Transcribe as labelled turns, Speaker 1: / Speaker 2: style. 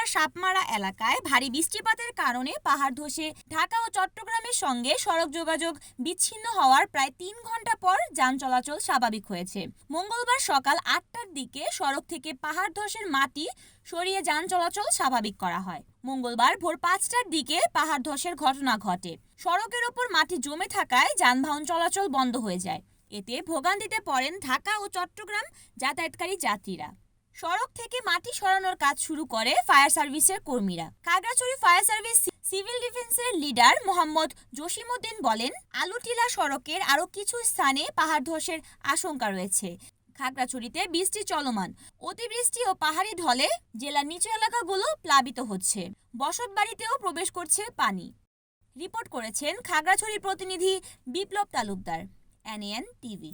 Speaker 1: জেলার সাপমারা এলাকায় ভারী বৃষ্টিপাতের কারণে পাহাড় ধসে ঢাকা ও চট্টগ্রামের সঙ্গে সড়ক যোগাযোগ বিচ্ছিন্ন হওয়ার প্রায় ৩ ঘন্টা পর যান চলাচল স্বাভাবিক হয়েছে। মঙ্গলবার সকাল ৮টার দিকে সড়ক থেকে পাহাড় ধসের মাটি সরিয়ে যান চলাচল স্বাভাবিক করা হয়। মঙ্গলবার ভোর ৫টার দিকে পাহাড় ধসের ঘটনা ঘটে। সড়কের ওপর মাটি জমে থাকায় যানবাহন চলাচল বন্ধ হয়ে যায়। এতে ভোগান্তিতে পড়েন ঢাকা ও চট্টগ্রাম যাতায়াতকারী যাত্রীরা। সড়ক থেকে মাটি সরানোর কাজ শুরু করে ফায়ার সার্ভিসের কর্মীরা। খাগড়াছড়ি ফায়ার সার্ভিস সিভিল ডিফেন্সের লিডার মোহাম্মদ জসিমউদ্দিন বলেন, আলুটিলা সড়কের আরও কিছু স্থানে পাহাড় ধসের আশঙ্কা রয়েছে। খাগড়াছড়িতে বৃষ্টি চলমান। অতিবৃষ্টি ও পাহাড়ি ঢলে জেলার নিচু এলাকাগুলো প্লাবিত হচ্ছে। বসতবাড়িতেও প্রবেশ করছে পানি। রিপোর্ট করেছেন খাগড়াছড়ির প্রতিনিধি বিপ্লব তালুকদার, NAN টিভি।